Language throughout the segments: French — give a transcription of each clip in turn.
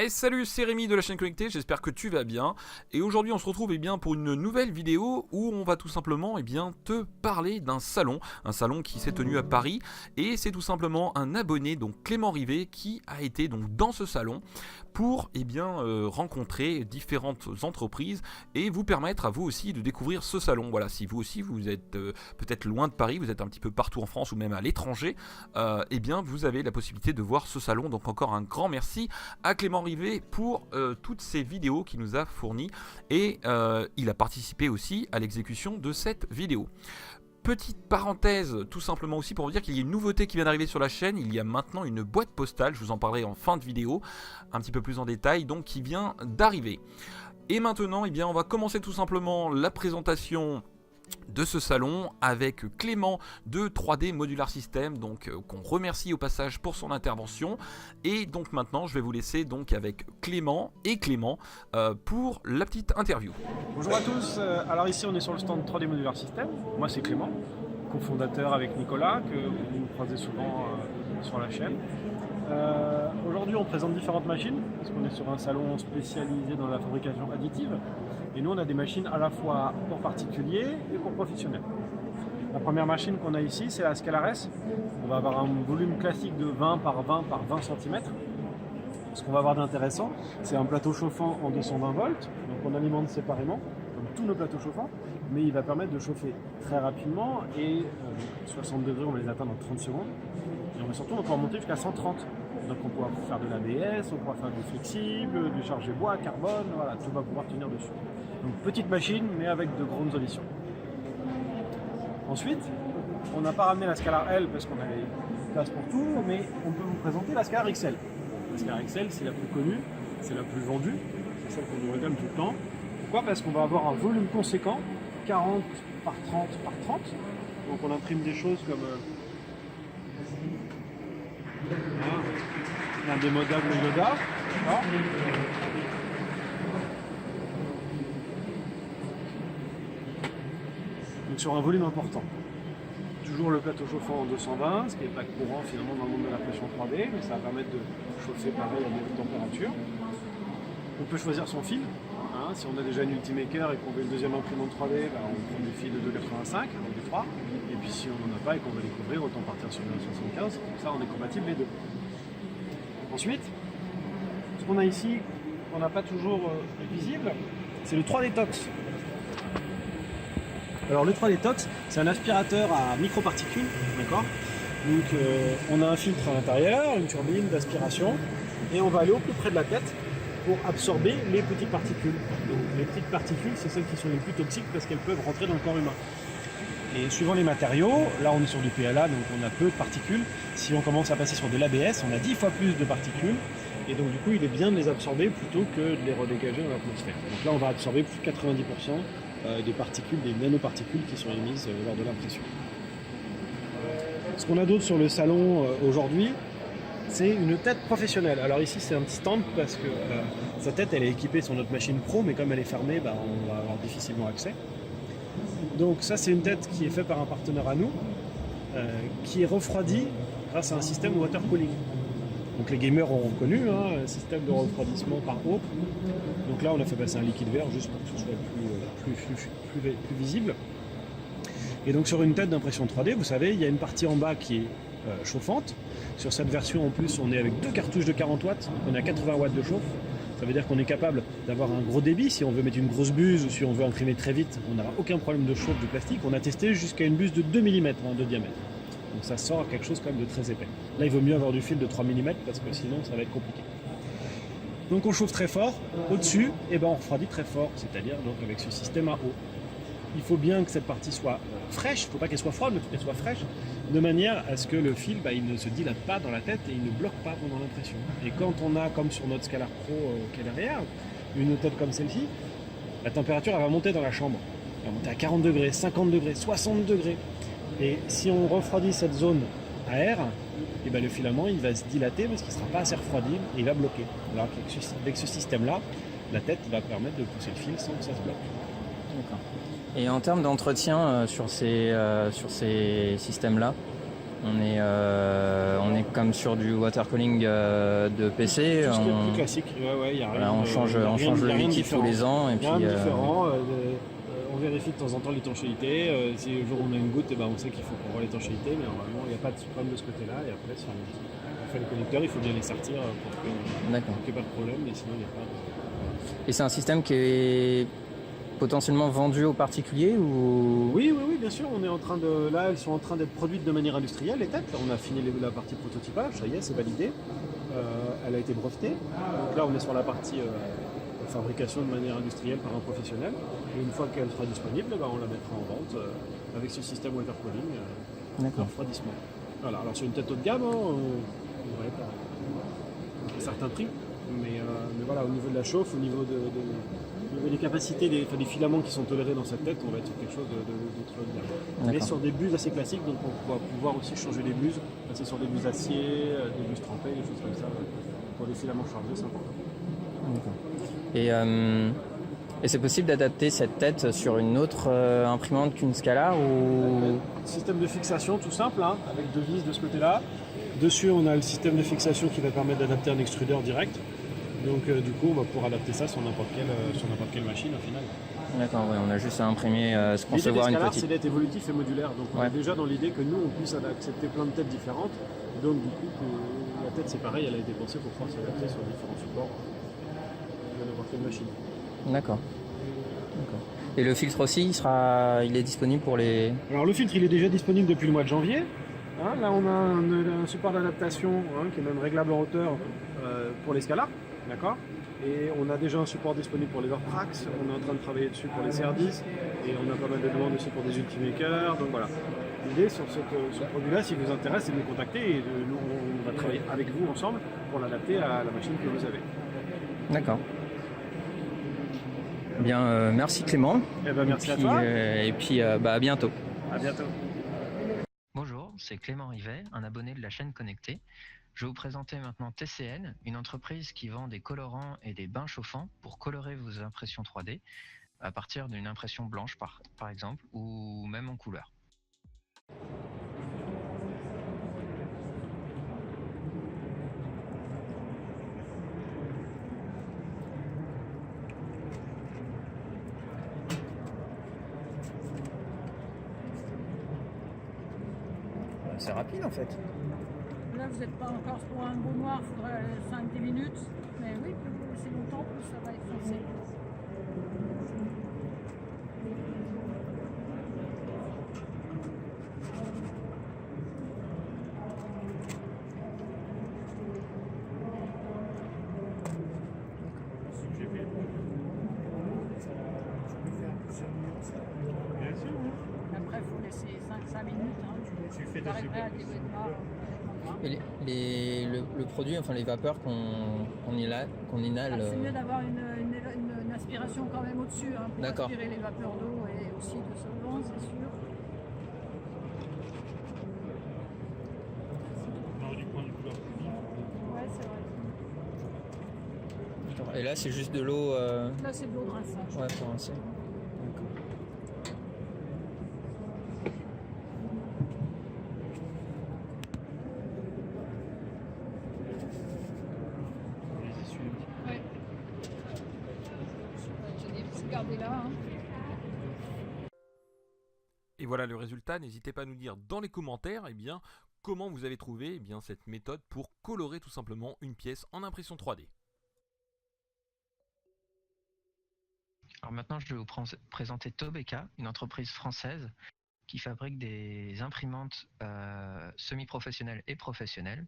Hey salut, c'est Rémi de la chaîne Connectée, j'espère que tu vas bien. Et aujourd'hui on se retrouve pour une nouvelle vidéo où on va tout simplement te parler d'un salon. Un salon qui s'est tenu à Paris. Et c'est tout simplement un abonné, donc Clément Rivet, qui a été donc dans ce salon pour rencontrer différentes entreprises et vous permettre à vous aussi de découvrir ce salon. Voilà, si vous aussi vous êtes peut-être loin de Paris, vous êtes un petit peu partout en France ou même à l'étranger, vous avez la possibilité de voir ce salon. Donc encore un grand merci à Clément Rivet pour toutes ces vidéos qu'il nous a fournies et il a participé aussi à l'exécution de cette vidéo. Petite parenthèse tout simplement aussi pour vous dire qu'il y a une nouveauté qui vient d'arriver sur la chaîne. Il y a maintenant une boîte postale, je vous en parlerai en fin de vidéo un petit peu plus en détail, donc qui vient d'arriver. Et maintenant on va commencer tout simplement la présentation de ce salon avec Clément de 3D Modular System, donc qu'on remercie au passage pour son intervention. Et donc maintenant je vais vous laisser donc avec Clément pour la petite interview. Bonjour à tous, alors ici on est sur le stand 3D Modular System. Moi c'est Clément, cofondateur avec Nicolas, que vous croisez souvent sur la chaîne. Aujourd'hui on présente différentes machines, parce qu'on est sur un salon spécialisé dans la fabrication additive. Et nous on a des machines à la fois pour particuliers et pour professionnels. La première machine qu'on a ici c'est la Scalares. On va avoir un volume classique de 20 par 20 par 20 cm. Ce qu'on va avoir d'intéressant, c'est un plateau chauffant en 220 volts, donc on alimente séparément, comme tous nos plateaux chauffants, mais il va permettre de chauffer très rapidement et 60 degrés on va les atteindre en 30 secondes. Et surtout on peut en monter jusqu'à 130. Donc on pourra faire de l'ABS, on pourra faire du flexible, du chargé bois, carbone, voilà, tout va pouvoir tenir dessus. Donc petite machine mais avec de grandes auditions. Ensuite, on n'a pas ramené la Scalar L parce qu'on avait place pour tout, mais on peut vous présenter la Scalar XL. La Scalar XL c'est la plus connue, c'est la plus vendue, c'est celle qu'on nous réclame tout le temps. Pourquoi? Parce qu'on va avoir un volume conséquent, 40 par 30 par 30. Donc on imprime des choses comme l'indémodable Yoda. Donc sur un volume important. Toujours le plateau chauffant en 220, ce qui n'est pas courant finalement dans le monde de l'impression 3D, mais ça va permettre de chauffer pareil à des températures. On peut choisir son fil. Si on a déjà une Ultimaker et qu'on veut une deuxième imprimante 3D, on prend des fils de 2,85 avec des 3. Et puis si on n'en a pas et qu'on veut les couvrir, autant partir sur une 75. Comme ça on est compatible les deux. Ensuite, ce qu'on a ici, qu'on n'a pas toujours visible, c'est le 3D Tox. Alors le 3D Tox, c'est un aspirateur à microparticules, d'accord. Donc on a un filtre à l'intérieur, une turbine d'aspiration, et on va aller au plus près de la tête pour absorber les petites particules. Donc, les petites particules, c'est celles qui sont les plus toxiques parce qu'elles peuvent rentrer dans le corps humain. Et suivant les matériaux, là on est sur du PLA, donc on a peu de particules. Si on commence à passer sur de l'ABS, on a 10 fois plus de particules. Et donc du coup, il est bien de les absorber plutôt que de les redégager dans l'atmosphère. Donc là, on va absorber plus de 90% des particules, des nanoparticules qui sont émises lors de l'impression. Ce qu'on a d'autre sur le salon aujourd'hui, c'est une tête professionnelle. Alors ici c'est un petit stand parce que sa tête elle est équipée sur notre machine pro, mais comme elle est fermée, on va avoir difficilement accès. Donc ça c'est une tête qui est faite par un partenaire à nous, qui est refroidie grâce à un système water cooling. Donc les gamers auront connu un système de refroidissement par eau. Donc là on a fait passer un liquide vert juste pour que ce soit plus visible. Et donc sur une tête d'impression 3D, vous savez, il y a une partie en bas qui est chauffante. Sur cette version en plus on est avec deux cartouches de 40 watts, donc on a 80 watts de chauffe. Ça veut dire qu'on est capable d'avoir un gros débit. Si on veut mettre une grosse buse ou si on veut imprimer très vite, on n'aura aucun problème de chauffe du plastique. On a testé jusqu'à une buse de 2 mm de diamètre. Donc ça sort quelque chose quand même de très épais. Là il vaut mieux avoir du fil de 3 mm parce que sinon ça va être compliqué. Donc on chauffe très fort, au-dessus, et on refroidit très fort, c'est-à-dire donc avec ce système à eau. Il faut bien que cette partie soit fraîche, il ne faut pas qu'elle soit froide, mais qu'elle soit fraîche, de manière à ce que le fil il ne se dilate pas dans la tête et il ne bloque pas pendant l'impression. Et quand on a, comme sur notre Scalar Pro qui est derrière, une tête comme celle-ci, la température elle va monter dans la chambre. Elle va monter à 40 degrés, 50 degrés, 60 degrés. Et si on refroidit cette zone à air, le filament il va se dilater parce qu'il ne sera pas assez refroidi et il va bloquer. Alors avec ce système-là, la tête va permettre de pousser le fil sans que ça se bloque. D'accord. Et en termes d'entretien sur ces systèmes-là, On est comme sur du watercooling de PC. Tout ce qui est plus classique. Ouais, y a rien Voilà, on change le liquide tous les ans. Et il y a puis, rien de différent. On vérifie de temps en temps l'étanchéité. Si le jour où on a une goutte, on sait qu'il faut qu'on voit l'étanchéité, mais normalement il n'y a pas de problème de ce côté-là. Et après, si on fait le connecteur, il faut bien les sortir pour qu'il n'y ait pas de problème, mais sinon il n'y a pas de... Et c'est un système qui est potentiellement vendu aux particuliers ou... Oui, bien sûr. On est en train de... Là, elles sont en train d'être produites de manière industrielle, les têtes. On a fini la partie prototypage, ça y est, c'est validé. Elle a été brevetée. Donc là, on est sur la partie fabrication de manière industrielle par un professionnel. Et une fois qu'elle sera disponible, on la mettra en vente avec ce système watercooling de refroidissement. Voilà. Alors sur une tête haut de gamme, on va être à un certain prix. Mais voilà, au niveau de la chauffe, au niveau des capacités, des filaments qui sont tolérés dans cette tête, on va être sur quelque chose de très haut de gamme. Mais sur des buses assez classiques, donc on va pouvoir aussi changer les buses, passer sur des buses acier, des buses trempées, des choses comme ça. Pour les filaments chargés, c'est important. Et c'est possible d'adapter cette tête sur une autre imprimante qu'une Scala ou... Système de fixation tout simple, avec deux vis de ce côté-là. Dessus, on a le système de fixation qui va permettre d'adapter un extrudeur direct. Donc du coup, on va pouvoir adapter ça sur n'importe quelle machine au final. D'accord, ouais, on a juste à imprimer, se concevoir une petite... C'est d'être évolutif et modulaire. Donc on est déjà dans l'idée que nous, on puisse accepter plein de têtes différentes. Donc du coup, la tête, c'est pareil, elle a été pensée pour pouvoir s'adapter sur différents supports de n'importe quelle machine. D'accord. Et le filtre aussi, il est disponible pour les... Alors le filtre, il est déjà disponible depuis le mois de janvier. Là, on a un support d'adaptation qui est même réglable en hauteur pour les Scala. D'accord. Et on a déjà un support disponible pour les Vortrax, on est en train de travailler dessus pour les CR10 et on a pas mal de demandes aussi pour des Ultimakers. Donc voilà. L'idée sur ce produit-là, s'il vous intéresse, c'est de nous contacter et nous, on va travailler avec vous ensemble pour l'adapter à la machine que vous avez. D'accord. Bien, merci Clément. Merci à toi. Et puis à bientôt. À bientôt. Bonjour, c'est Clément Rivet, un abonné de la chaîne Connectée. Je vais vous présenter maintenant TCN, une entreprise qui vend des colorants et des bains chauffants pour colorer vos impressions 3D à partir d'une impression blanche par exemple, ou même en couleur. C'est rapide en fait. Là, vous n'êtes pas encore pour un beau noir, il faudrait 5-10 minutes. Mais oui, plus vous laissez longtemps, plus ça va être foncé. Après, il faut laisser 5 minutes. Vous arriverez à des noir. Et le produit, enfin les vapeurs qu'on inhale. C'est mieux d'avoir une aspiration quand même au-dessus pour aspirer les vapeurs d'eau et aussi de solvant, c'est sûr. Ouais, c'est vrai. Et là, c'est juste de l'eau. Là, c'est de l'eau de rinçage. Ouais, pour rincer. Et voilà le résultat. N'hésitez pas à nous dire dans les commentaires comment vous avez trouvé cette méthode pour colorer tout simplement une pièce en impression 3D. Alors maintenant, je vais vous présenter Tobeca, une entreprise française qui fabrique des imprimantes semi-professionnelles et professionnelles.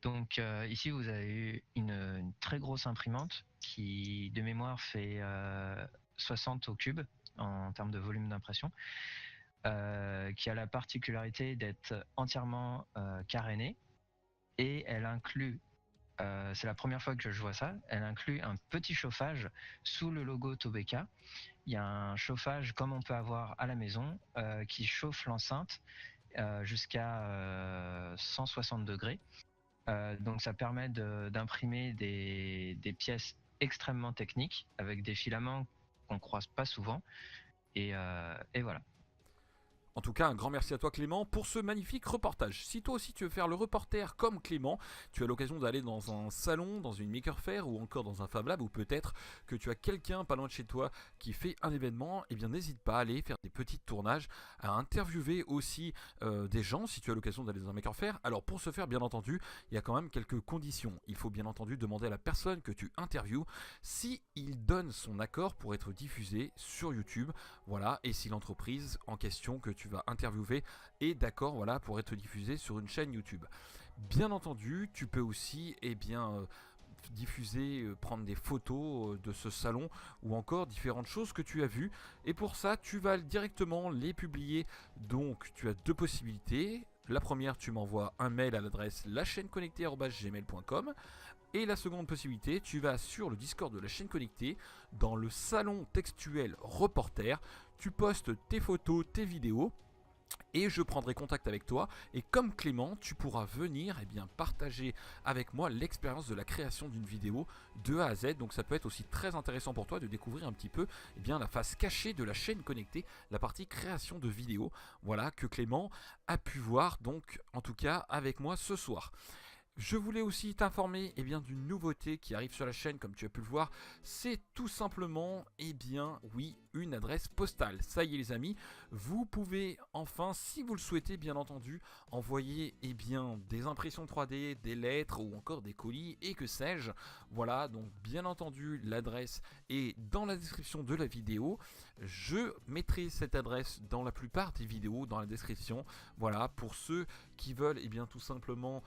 Donc ici, vous avez eu une très grosse imprimante qui, de mémoire, fait 60 au cube en termes de volume d'impression, qui a la particularité d'être entièrement carénée, et elle inclut, c'est la première fois que je vois ça, elle inclut un petit chauffage sous le logo Tobeca. Il y a un chauffage comme on peut avoir à la maison qui chauffe l'enceinte jusqu'à 160 degrés. Donc ça permet d'imprimer des pièces extrêmement techniques avec des filaments qu'on croise pas souvent, et voilà. En tout cas, un grand merci à toi Clément pour ce magnifique reportage. Si toi aussi tu veux faire le reporter comme Clément, tu as l'occasion d'aller dans un salon, dans une Maker Faire ou encore dans un Fab Lab, ou peut-être que tu as quelqu'un pas loin de chez toi qui fait un événement, eh bien n'hésite pas à aller faire des petits tournages, à interviewer aussi des gens si tu as l'occasion d'aller dans un Maker Faire. Alors pour ce faire, bien entendu, il y a quand même quelques conditions. Il faut bien entendu demander à la personne que tu interviews si il donne son accord pour être diffusé sur YouTube, voilà, et si l'entreprise en question que tu vas interviewer est d'accord, voilà, pour être diffusé sur une chaîne YouTube. Bien entendu, tu peux aussi diffuser, prendre des photos de ce salon ou encore différentes choses que tu as vues, et pour ça tu vas directement les publier. Donc tu as deux possibilités. La première, tu m'envoies un mail à l'adresse lachaîneconnectée@gmail.com, et la seconde possibilité, tu vas sur le Discord de la chaîne connectée, dans le salon textuel reporter, tu postes tes photos, tes vidéos, et je prendrai contact avec toi, et comme Clément, tu pourras venir partager avec moi l'expérience de la création d'une vidéo de A à Z. Donc ça peut être aussi très intéressant pour toi de découvrir un petit peu la face cachée de la chaîne connectée, la partie création de vidéos, voilà, que Clément a pu voir donc en tout cas avec moi ce soir. Je voulais aussi t'informer d'une nouveauté qui arrive sur la chaîne, comme tu as pu le voir. C'est tout simplement, oui, une adresse postale. Ça y est les amis, vous pouvez enfin, si vous le souhaitez bien entendu, envoyer des impressions 3D, des lettres ou encore des colis et que sais-je. Voilà, donc bien entendu l'adresse est dans la description de la vidéo. Je mettrai cette adresse dans la plupart des vidéos dans la description. Voilà, pour ceux qui veulent tout simplement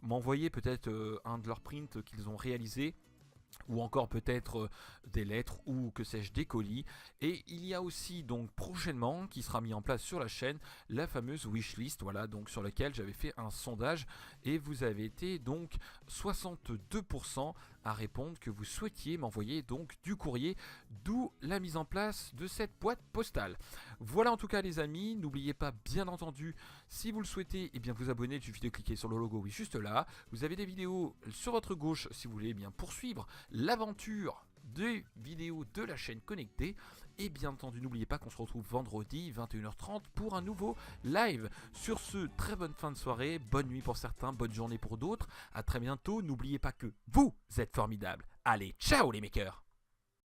m'envoyer peut-être un de leurs prints qu'ils ont réalisé, ou encore peut-être des lettres ou que sais-je, des colis. Et il y a aussi donc prochainement qui sera mis en place sur la chaîne la fameuse wishlist, voilà, donc sur laquelle j'avais fait un sondage et vous avez été donc 62% à répondre que vous souhaitiez m'envoyer donc du courrier, d'où la mise en place de cette boîte postale. Voilà en tout cas les amis, n'oubliez pas bien entendu, si vous le souhaitez, vous abonner, il suffit de cliquer sur le logo, oui, juste là. Vous avez des vidéos sur votre gauche si vous voulez poursuivre l'aventure des vidéos de la chaîne connectée. Et bien entendu, n'oubliez pas qu'on se retrouve vendredi 21h30 pour un nouveau live. Sur ce, très bonne fin de soirée, bonne nuit pour certains, bonne journée pour d'autres. À très bientôt, n'oubliez pas que vous êtes formidables. Allez, ciao les makers!